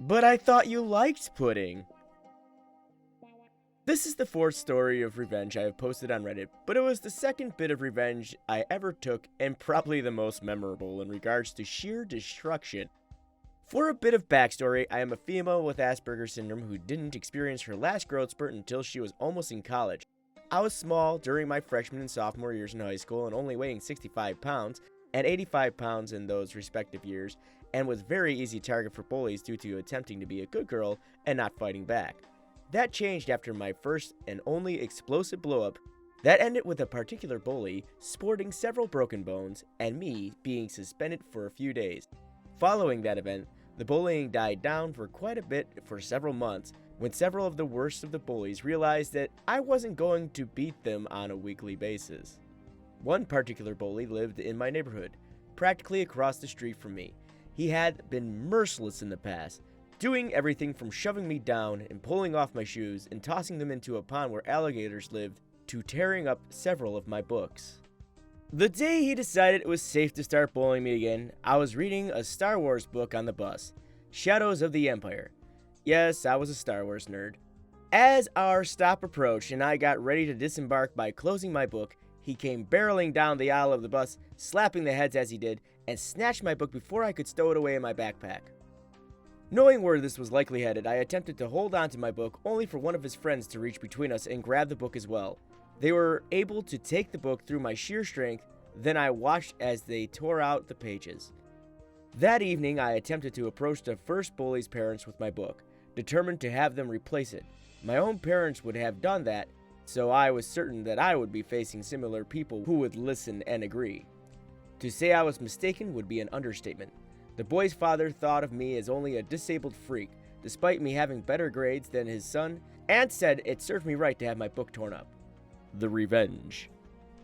But I thought you liked pudding. This is the fourth story of revenge I have posted on Reddit, but it was the second bit of revenge I ever took and probably the most memorable in regards to sheer destruction. For a bit of backstory, I am a female with Asperger's syndrome who didn't experience her last growth spurt until she was almost in college. I was small during my freshman and sophomore years in high school and only weighing 65 pounds and 85 pounds in those respective years, and was very easy target for bullies due to attempting to be a good girl and not fighting back. That changed after my first and only explosive blow-up that ended with a particular bully sporting several broken bones and me being suspended for a few days. Following that event, the bullying died down for quite a bit for several months when several of the worst of the bullies realized that I wasn't going to beat them on a weekly basis. One particular bully lived in my neighborhood, practically across the street from me. He had been merciless in the past, doing everything from shoving me down and pulling off my shoes and tossing them into a pond where alligators lived to tearing up several of my books. The day he decided it was safe to start bullying me again, I was reading a Star Wars book on the bus, Shadows of the Empire. Yes, I was a Star Wars nerd. As our stop approached and I got ready to disembark by closing my book, he came barreling down the aisle of the bus, slapping the heads as he did, and snatched my book before I could stow it away in my backpack. Knowing where this was likely headed, I attempted to hold on to my book only for one of his friends to reach between us and grab the book as well. They were able to take the book through my sheer strength, then I watched as they tore out the pages. That evening, I attempted to approach the first bully's parents with my book, determined to have them replace it. My own parents would have done that, so I was certain that I would be facing similar people who would listen and agree. To say I was mistaken would be an understatement. The boy's father thought of me as only a disabled freak, despite me having better grades than his son, and said it served me right to have my book torn up. The revenge.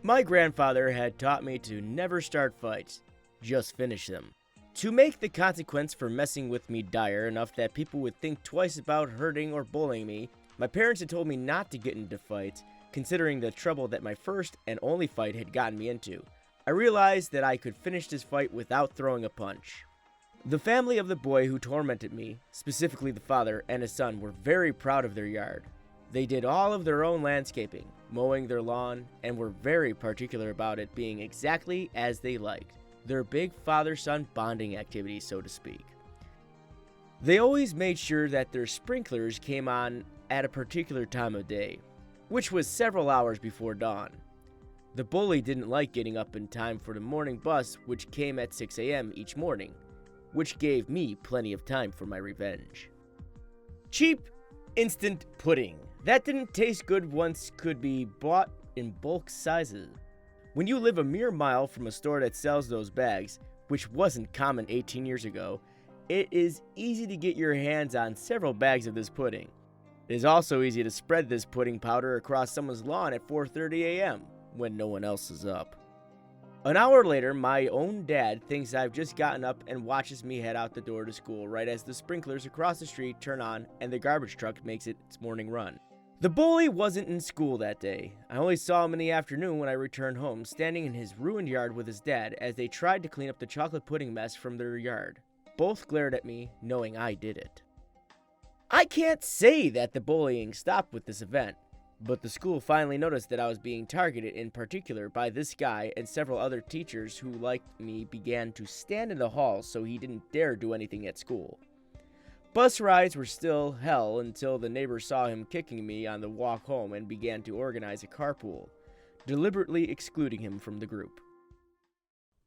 My grandfather had taught me to never start fights, just finish them. To make the consequence for messing with me dire enough that people would think twice about hurting or bullying me, my parents had told me not to get into fights, considering the trouble that my first and only fight had gotten me into. I realized that I could finish this fight without throwing a punch. The family of the boy who tormented me, specifically the father and his son, were very proud of their yard. They did all of their own landscaping, mowing their lawn, and were very particular about it being exactly as they liked. Their big father-son bonding activity, so to speak. They always made sure that their sprinklers came on at a particular time of day, which was several hours before dawn. The bully didn't like getting up in time for the morning bus, which came at 6 a.m. each morning, which gave me plenty of time for my revenge. Cheap, instant pudding. That didn't taste good once could be bought in bulk sizes. When you live a mere mile from a store that sells those bags, which wasn't common 18 years ago, it is easy to get your hands on several bags of this pudding. It is also easy to spread this pudding powder across someone's lawn at 4:30 a.m. when no one else is up. An hour later, my own dad thinks I've just gotten up and watches me head out the door to school right as the sprinklers across the street turn on and the garbage truck makes its morning run. The bully wasn't in school that day. I only saw him in the afternoon when I returned home, standing in his ruined yard with his dad as they tried to clean up the chocolate pudding mess from their yard. Both glared at me, knowing I did it. I can't say that the bullying stopped with this event, but the school finally noticed that I was being targeted in particular by this guy, and several other teachers who liked me began to stand in the hall so he didn't dare do anything at school. Bus rides were still hell until the neighbors saw him kicking me on the walk home and began to organize a carpool, deliberately excluding him from the group.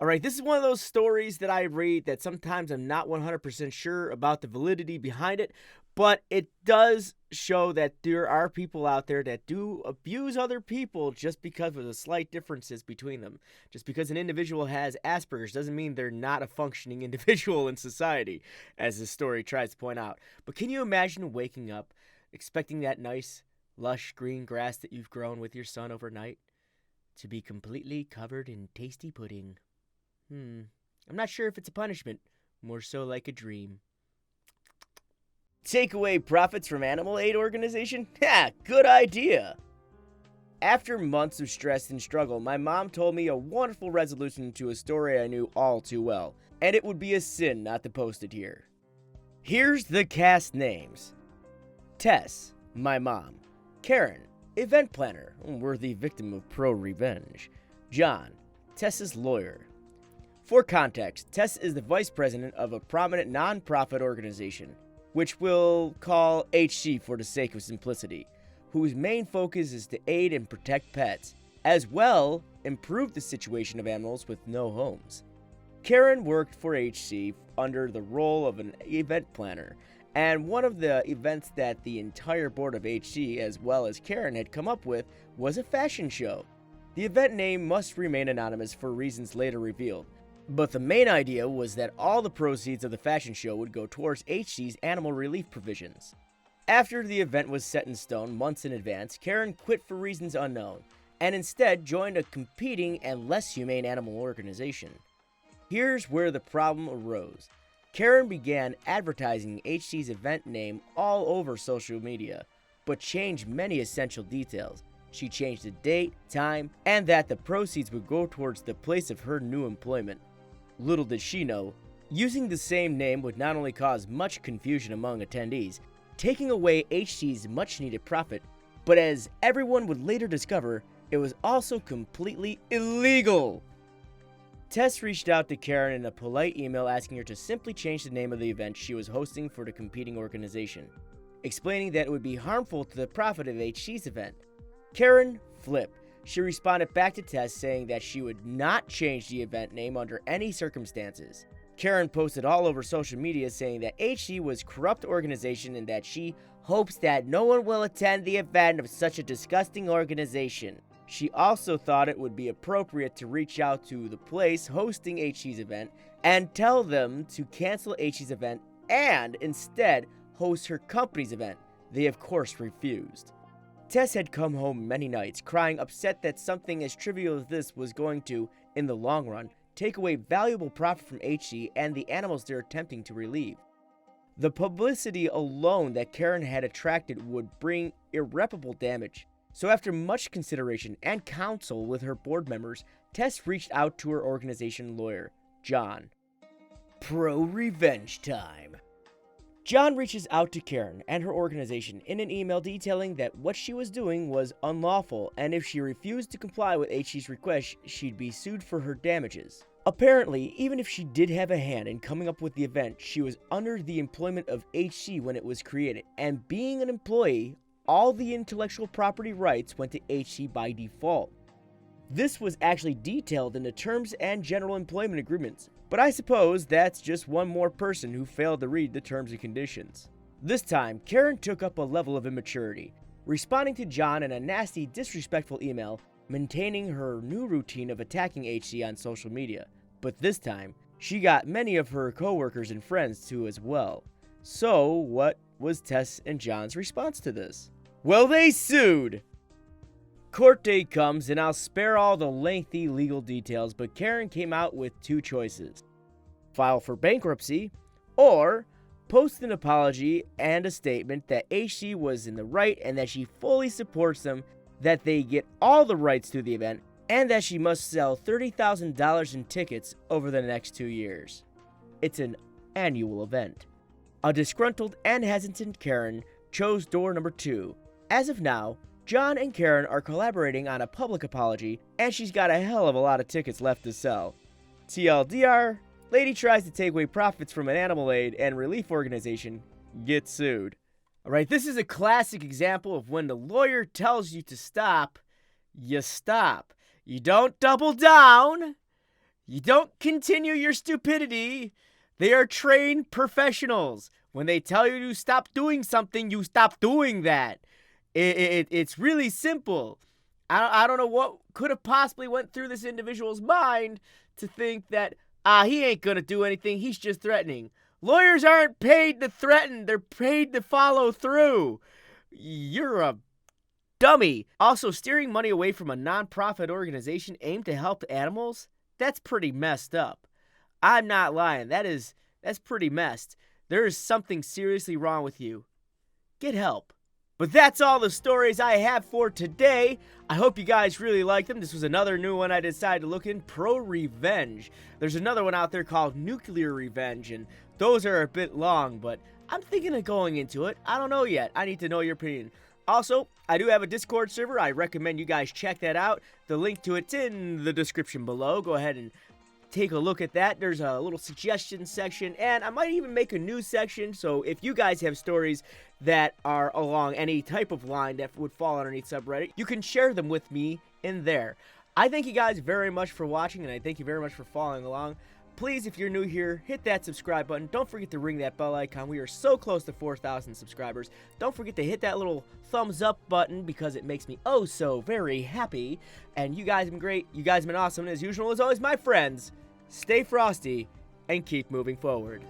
Alright, this is one of those stories that I read that sometimes I'm not 100% sure about the validity behind it, but it does show that there are people out there that do abuse other people just because of the slight differences between them. Just because an individual has Asperger's doesn't mean they're not a functioning individual in society, as this story tries to point out. But can you imagine waking up, expecting that nice, lush green grass that you've grown with your son overnight to be completely covered in tasty pudding? I'm not sure if it's a punishment, more so like a dream. Take away profits from animal aid organization? Ha! Good idea! After months of stress and struggle, my mom told me a wonderful resolution to a story I knew all too well, and it would be a sin not to post it here. Here's the cast names. Tess, my mom. Karen, event planner, worthy victim of ProRevenge. John, Tess's lawyer. For context, Tess is the vice president of a prominent non-profit organization, which we'll call HC for the sake of simplicity, whose main focus is to aid and protect pets, as well improve the situation of animals with no homes. Karen worked for HC under the role of an event planner, and one of the events that the entire board of HC as well as Karen had come up with was a fashion show. The event name must remain anonymous for reasons later revealed, but the main idea was that all the proceeds of the fashion show would go towards HC's animal relief provisions. After the event was set in stone months in advance, Karen quit for reasons unknown, and instead joined a competing and less humane animal organization. Here's where the problem arose. Karen began advertising HC's event name all over social media, but changed many essential details. She changed the date, time, and that the proceeds would go towards the place of her new employment. Little did she know, using the same name would not only cause much confusion among attendees, taking away HC's much-needed profit, but as everyone would later discover, it was also completely illegal. Tess reached out to Karen in a polite email asking her to simply change the name of the event she was hosting for the competing organization, explaining that it would be harmful to the profit of HC's event. Karen flipped. She responded back to Tess saying that she would not change the event name under any circumstances. Karen posted all over social media saying that HC was a corrupt organization and that she hopes that no one will attend the event of such a disgusting organization. She also thought it would be appropriate to reach out to the place hosting HC's event and tell them to cancel HC's event and instead host her company's event. They of course refused. Tess had come home many nights crying, upset that something as trivial as this was going to, in the long run, take away valuable profit from HC and the animals they're attempting to relieve. The publicity alone that Karen had attracted would bring irreparable damage. So after much consideration and counsel with her board members, Tess reached out to her organization lawyer, John. ProRevenge time. John reaches out to Karen and her organization in an email detailing that what she was doing was unlawful, and if she refused to comply with HC's request, she'd be sued for her damages. Apparently, even if she did have a hand in coming up with the event, she was under the employment of HC when it was created, and being an employee, all the intellectual property rights went to HC by default. This was actually detailed in the terms and general employment agreements, but I suppose that's just one more person who failed to read the terms and conditions. This time, Karen took up a level of immaturity, responding to John in a nasty, disrespectful email, maintaining her new routine of attacking HC on social media. But this time, she got many of her co-workers and friends to as well. So, what was Tess and John's response to this? Well, they sued! Court date comes, and I'll spare all the lengthy legal details, but Karen came out with two choices. File for bankruptcy, or post an apology and a statement that HC was in the right and that she fully supports them, that they get all the rights to the event, and that she must sell $30,000 in tickets over the next 2 years. It's an annual event. A disgruntled and hesitant Karen chose door number 2. As of now, John and Karen are collaborating on a public apology, and she's got a hell of a lot of tickets left to sell. TLDR, lady tries to take away profits from an animal aid and relief organization, gets sued. Alright, this is a classic example of when the lawyer tells you to stop, you stop. You don't double down. You don't continue your stupidity. They are trained professionals. When they tell you to stop doing something, you stop doing that. It's really simple. I don't know what could have possibly went through this individual's mind to think that, he ain't gonna do anything, he's just threatening. Lawyers aren't paid to threaten, they're paid to follow through. You're a dummy. Also, steering money away from a non-profit organization aimed to help animals? That's pretty messed up. I'm not lying, that's pretty messed. There is something seriously wrong with you. Get help. But that's all the stories I have for today. I hope you guys really liked them. This was another new one I decided to look in, ProRevenge. There's another one out there called Nuclear Revenge, and those are a bit long, but I'm thinking of going into it. I don't know yet. I need to know your opinion. Also, I do have a Discord server. I recommend you guys check that out. The link to it's in the description below. Go ahead and take a look at that. There's a little suggestion section, and I might even make a news section. So if you guys have stories that are along any type of line that would fall underneath subreddit, you can share them with me in there. I thank you guys very much for watching, and I thank you very much for following along. Please, if you're new here, hit that subscribe button. Don't forget to ring that bell icon. We are so close to 4,000 subscribers. Don't forget to hit that little thumbs up button because it makes me oh so very happy. And you guys have been great. You guys have been awesome. And as usual, as always, my friends, stay frosty and keep moving forward.